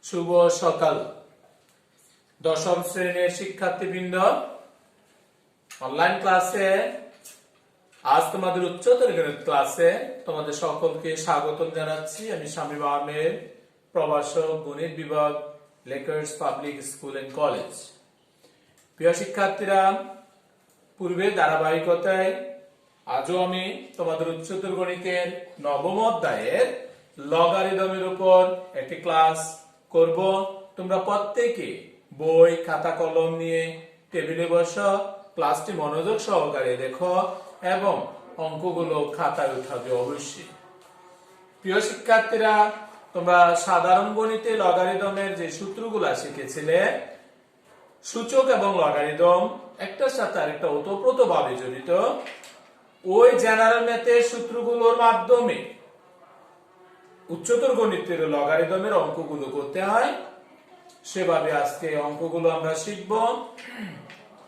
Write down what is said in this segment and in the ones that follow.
শুভ সকাল দশম শ্রেণীর শিক্ষার্থীবৃন্দ, অনলাইন ক্লাসে আজ তোমাদের উচ্চতর গণিত ক্লাসে তোমাদের সকলকে স্বাগতম জানাচ্ছি। আমি শামীম আহমেদ, প্রভাষক, গণিত বিভাগ, Lakers public school and college. প্রিয় শিক্ষার্থীরা, পূর্বে ধারাবাহিকতায় আজও আমি তোমাদের উচ্চতর গণিতের নবম অধ্যায়ের লগারিদমের উপর একটি ক্লাস করব। তোমরা প্রত্যেকে বই খাতা কলম নিয়ে টেবিলে বসো, ক্লাসটি মনোযোগ সহকারে দেখো এবং অঙ্কগুলো খাতায় উঠাবে অবশ্যই। প্রিয় শিক্ষার্থীরা, তোমরা সাধারণ গণিতে লগারিদমের যে সূত্রগুলো শিখেছিলে, সূচক এবং লগারিদম একটার সাথে আরেকটা ওতপ্রোতভাবে জড়িত। ওই জেনারেল ম্যাথের সূত্রগুলোর মাধ্যমে উচ্চতর গণিতের লগারিদমের অঙ্কগুলো করতে হয়, সেভাবে আজকে অঙ্কগুলো আমরা শিখব।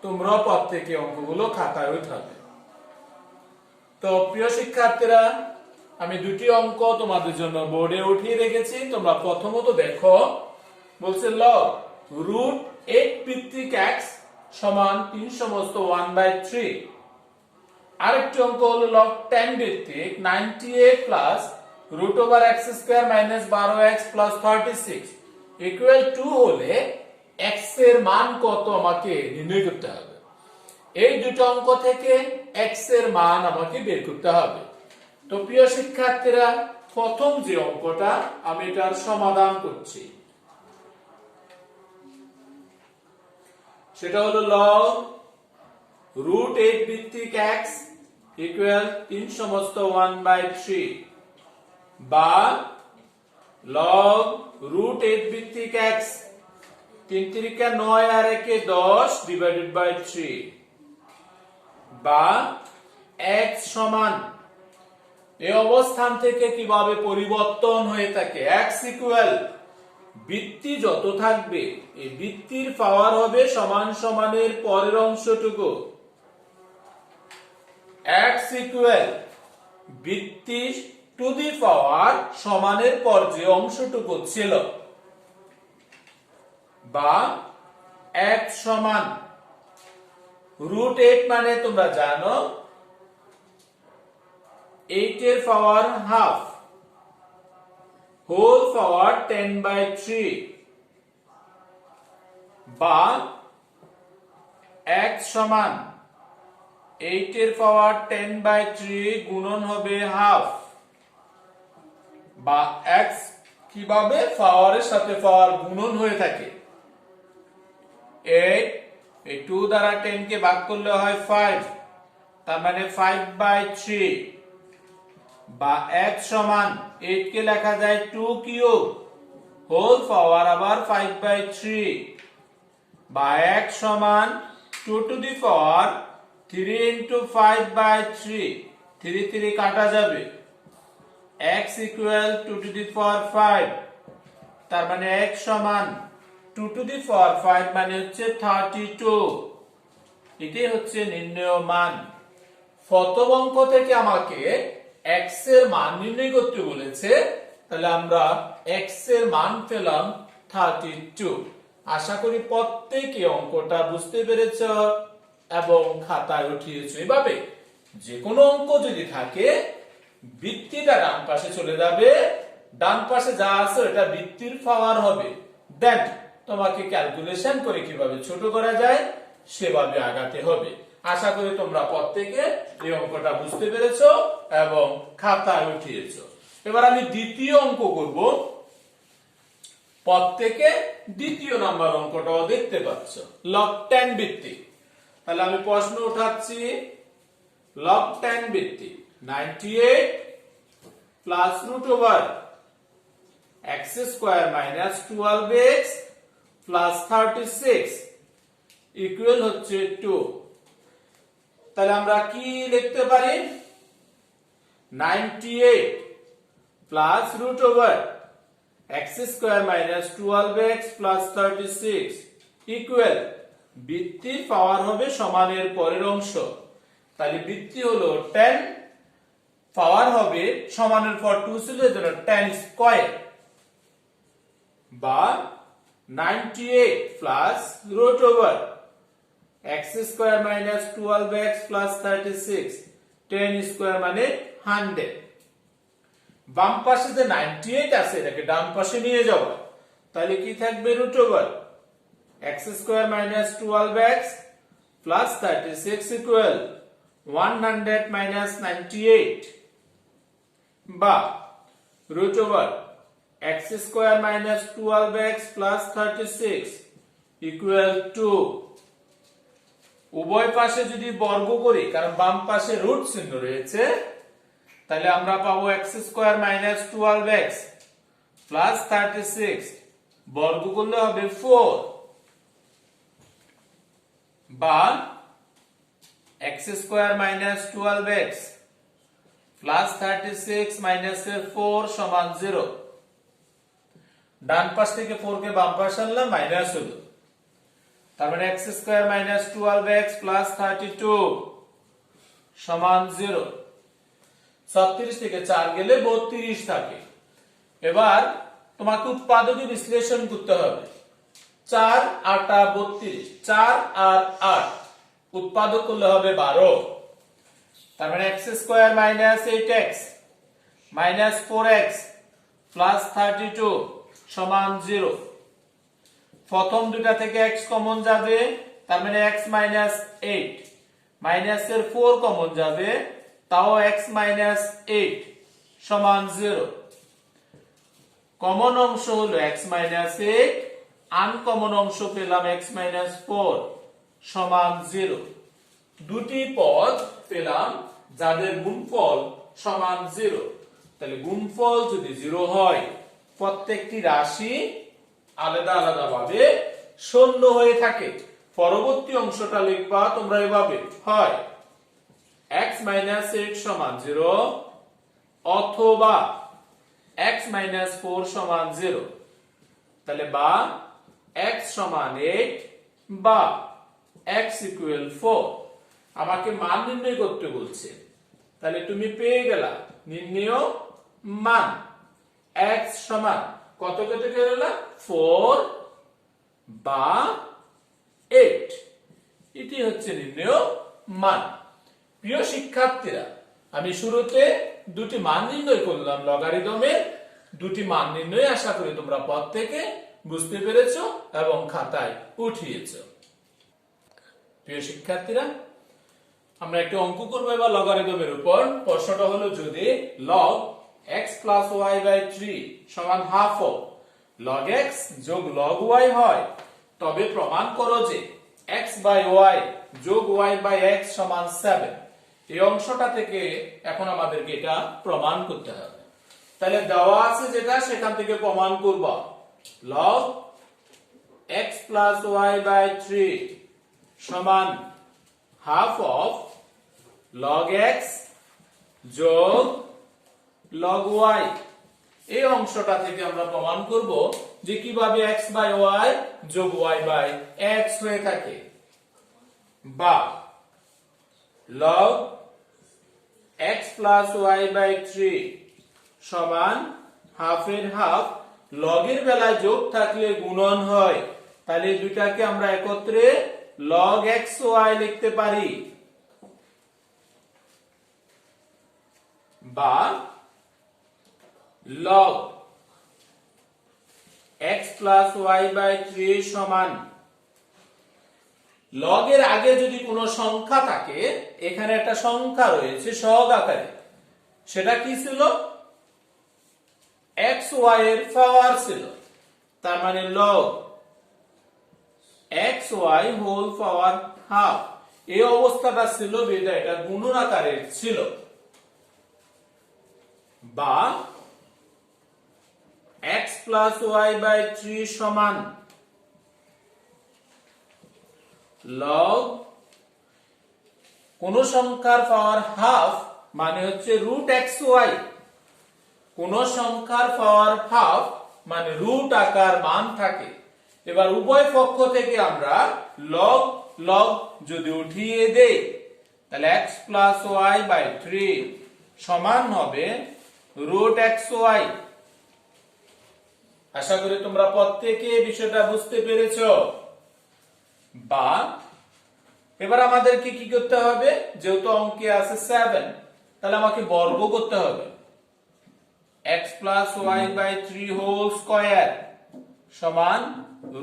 তোমরা প্রত্যেকে অঙ্কগুলো খাতায় উঠাবে। তো প্রিয় শিক্ষার্থীরা, আমি দুটি অঙ্ক তোমাদের জন্য বোর্ডে উঠিয়ে রেখেছি। তোমরা প্রথমত দেখো, বলছে লগ রুট 8 ভিত্তিক x সমান 3 সমস্ত 1/3। আরেকটি অঙ্ক হলো লগ 10 ভিত্তিক 98 plus root over x square minus 12x plus 36 equal to হলে x এর মান কত আমাকে নির্ণয় করতে হবে। এই দুটো অঙ্ক থেকে x এর মান আমাকে বের করতে হবে। তো প্রিয় শিক্ষার্থীরা, প্রথম যে অঙ্কটা আমি এটার সমাধান করছি, সেটা হলো লগ রুট 8 ভিত্তিক x ইকুয়াল 3 সমস্ত 1/3 বা লগ রুট 8 ভিত্তিক x 3 3 9 আর 1 10 ডিভাইডেড বাই 3 বা x সমান এই অবস্থান থেকে কিভাবে পরিবর্তন হয়ে থাকে। x ইকুয়াল বৃত্তি যত থাকবে এই বৃত্তির পাওয়ার হবে সমান সমানের পরের অংশটুকু। x ইকুয়াল বৃত্তি টু দি পাওয়ার সমানের পর যে অংশটুকু ছিল, বা x সমান রুট 8 মানে তোমরা জানো 8 এর পাওয়ার হাফ হোল পাওয়ার 10/3 বা x সমান 8 এর পাওয়ার 10/3 গুণন হবে হাফ, বা x কিভাবে পাওয়ারের সাথে পাওয়ার গুণন হয়ে থাকে। এই 2 দ্বারা 10 কে ভাগ করলে হয় 5, তার মানে 5/3 বা x সমান 8 কে লেখা যায় 2 কিউব হোল পাওয়ার আবার 5/3 বা x সমান 2 টু দি পাওয়ার 3 ইনটু 5/3, 3 3 কাটা যাবে, x ইকুয়াল 2 টু দি পাওয়ার 5, তার মানে x সমান 2 টু দি পাওয়ার 5 মানে হচ্ছে 32। এটাই হচ্ছে নির্ণেয় মান। প্রথম অঙ্ক থেকে আমাকে x এর মান নির্ণয় করতে বলেছে, তাহলে আমরা x এর মান পেলাম 32। আশা করি প্রত্যেকে অঙ্কটা বুঝতে পেরেছো এবং খাতায় উঠিয়েছো। এভাবে যে কোনো অঙ্ক যদি থাকে, বৃত্তিটা ডান পাশে চলে যাবে, ডান পাশে যা আছে এটা বৃত্তির পাওয়ার হবে, দেন তোমাকে ক্যালকুলেশন করে কিভাবে ছোট করা যায় সেভাবে আগাতে হবে। আশা করি তোমরা প্রত্যেকে এই অঙ্কটা বুঝতে পেরেছো এবং খাতায় উঠিয়েছো। এবার আমি দ্বিতীয় অঙ্ক করব। প্রত্যেকে দ্বিতীয় নাম্বার অঙ্কটাও দেখতে পাচ্ছ, লগ 10 ভিত্তিক। তাহলে আমি প্রশ্ন উঠাচ্ছি, লগ 10 ভিত্তিক 98 plus root over x square minus 12x plus 36 equal হচ্ছে 2। তাহলে আমরা কি লিখতে পারি? 98 plus root over x square minus 12x plus 36 equal বৃত্তির পাওয়ার হবে সমানের পরের অংশ। তাহলে বৃত্তি হলো 10, পাওয়ার হবে সমানের পর 2 ছিল, এজন্য 10 স্কয়ার বা 98 plus root over x square minus 12x plus 36 10 square মানে 100। বাম পাশে যে 98 আছে এটাকে ডান পাশে নিয়ে যাব, তাহলে কি থাকবে root over x square minus 12x plus 36 equal 100 minus 98 বা root over x square minus 12x plus 36 equal to, উভয় পাশে যদি বর্গ করি কারণ বাম পাশে রুট চিহ্ন রয়েছে, তাহলে আমরা পাবো x square minus 12x plus 36 বর্গ করলে হবে 4 বা x square minus 12x plus 36 minus 4 সমান 0। ডান পাশ থেকে 4 কে বাম পাশে আনলাম মাইনাস হলো, তার মানে x square minus 12x plus 32 সমান 0। 36 থেকে 4 গেলে 32 থাকে। এবার তোমাকে উৎপাদকে বিশ্লেষণ করতে হবে। 4 8 32, 4 আর 8 উৎপাদক করলে হবে 12। তার মানে x square minus 8x minus 4x plus 32 সমান 0। প্রথম দুটা থেকে x কমন যাবে, তার মানে x মাইনাস 8 মাইনাসের 4 কমন যাবে, তাও x মাইনাস 8 সমান 0। কমন অংশ হলো x মাইনাস 8, আনকমন অংশ পেলাম x মাইনাস 4 সমান 0। দুটি পদ পেলাম যাদের গুণফল সমান 0। তাহলে গুণফল যদি 0 হয় প্রত্যেকটি রাশি আলাদা আলাদা ভাবে শূন্য হয়ে থাকে। পরবর্তী অংশটা লিখবা তোমরা এভাবে, হয় x মাইনাস 8 সমান 0 অথবা x মাইনাস 4 সমান 0। তাহলে বা x সমান 8 বা x ইকুয়াল 4। আমাকে মান নির্ণয় করতে বলছে, তাহলে তুমি পেয়ে গেলা নির্ণয় মান x সমান কত কেটে গেল 4 বা 8। এটি হচ্ছে নির্ণয় মান। প্রিয় শিক্ষার্থীরা, আমি শুরুতে দুটি মান নির্ণয় করলাম লগারিদমের। দুটি মান নির্ণয় আশা করি তোমরা পদ থেকে বুঝতে পেরেছো এবং খাতায় উঠিয়েছো। প্রিয় শিক্ষার্থীরা, আমরা একটি অঙ্ক করব এবার লগারিদমের উপর। প্রশ্নটা হলো যদি log x plus y by 3 সমান হাফ অফ log x যোগ log y হয়, তবে প্রমাণ করো যে x by y যোগ y by x সমান 7। এই অংশটা থেকে এখন আমাদেরকে এটা প্রমাণ করতে হবে। তাহলে দেওয়া আছে যেটা সেখান থেকে প্রমাণ করব। log x plus y by 3 সমান হাফ অফ log x যোগ log y। এই অংশটা থেকে আমরা প্রমাণ করব যে কিভাবে x by y যোগ y by x হয়ে থাকে। বা log x plus y by 3 সমান হাফ এর হাফ, log এর বেলায় যোগ থাকলে গুণন হয়, তাহলে দুটাকে আমরা একত্রে log xy লিখতে পারি। বা log x plus y by 3 সমান, log এর আগে যদি কোনো সংখ্যা থাকে, এখানে একটা সংখ্যা রয়েছে সহগ আকারে, সেটা কি ছিল xy এর পাওয়ার ছিল, তার মানে log xy whole power half. এই অবস্থাটা ছিল বিধায় এটা গুণন আকারের ছিল। বা x plus y by 3 সমান log কোন সংখ্যার পাওয়ার হাফ মানে হচ্ছে রুট xy, কোন সংখ্যার পাওয়ার হাফ মানে রুট আকার মান থাকে। এবার উভয় পক্ষ থেকে আমরা log log যদি উঠিয়ে দেই, তাহলে x plus y by 3 সমান হবে রুট xy। আশা করি তোমরা প্রত্যেকে বিষয়টা বুঝতে পেরেছো। বা এবার আমাদেরকে কি করতে হবে, যেহেতু অঙ্কে আছে 7, তাহলে আমাকে বর্গ করতে হবে। x plus y by 3 whole square সমান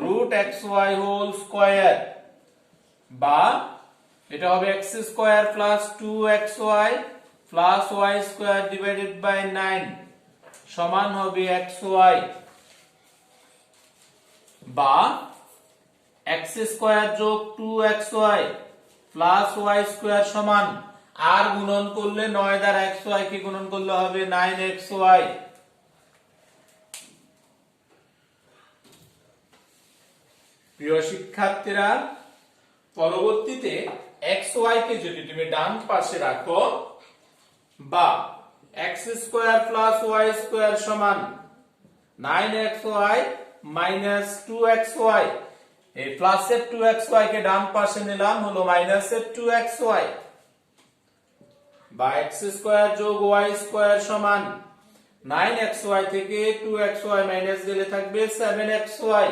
root xy whole square, বা এটা হবে x square plus 2xy plus y square divided by 9 সমান হবে xy, বা x স্কয়ার যোগ 2xy প্লাস y স্কয়ার সমান আর গুণন করলে 9 দ্বারা xy কে গুণন করলে হবে 9xy। প্রিয় শিক্ষার্থীরা, পরবর্তীতে xy কে যদি তুমি ডান পাশে রাখো, বা x square plus y square সমান 9xy মাইনাস 2xy, এই প্লাসের 2xy কে ডান পাশে নিলাম, হলো মাইনাসের 2xy, বা x স্কয়ার যোগ y স্কয়ার সমান 9xy থেকে 2xy মাইনাস দিলে থাকবে 7xy,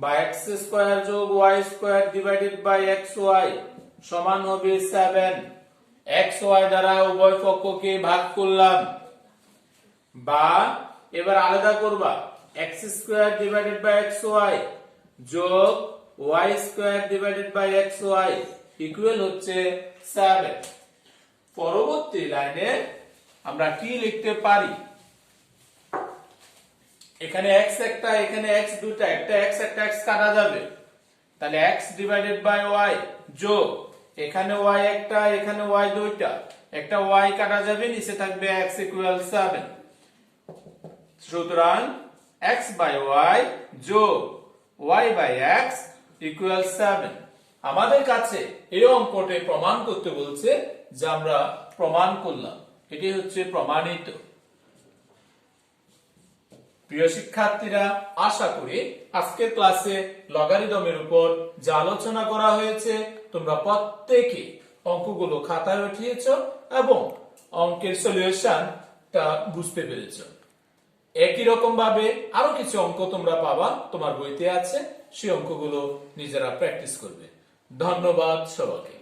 বা x স্কয়ার যোগ y square divided by xy সমান হবে 7। xy দ্বারা উভয় পক্ষকে ভাগ করলাম, বা এবার আলাদা করবা, x square divided by xy যোগ y square divided by xy equal হচ্ছে 7। পরবর্তী লাইনে আমরা কি লিখতে পারি, এখানে x একটা, এখানে x দুটো, একটা x একটা x কাটা যাবে, তাহলে x ডিভাইডেড বাই y যোগ এখানে y একটা, এখানে y দুইটা, একটা y কাটা যাবে, নিচে থাকবে x ইকুয়াল 7। সুতরাং x বাই y যোগ y বাই x ইকুয়াল 7। আমাদের কাছে এই অঙ্কটি প্রমাণ করতে বলছে, যা আমরা প্রমাণ করলাম, এটি হচ্ছে প্রমাণিত। প্রিয় শিক্ষার্থীরা, আশা করি আজকের ক্লাসে লগারিদমের উপর যা আলোচনা করা হয়েছে তোমরা প্রত্যেকে অঙ্কগুলো খাতায় উঠিয়েছো এবং অঙ্কের সলিউশনটা বুঝতে পেরেছো। একই রকম ভাবে আরো কিছু অঙ্ক তোমরা পাবা, তোমার বইতে আছে, সেই অঙ্কগুলো নিজেরা প্র্যাকটিস করবে। ধন্যবাদ সবাইকে।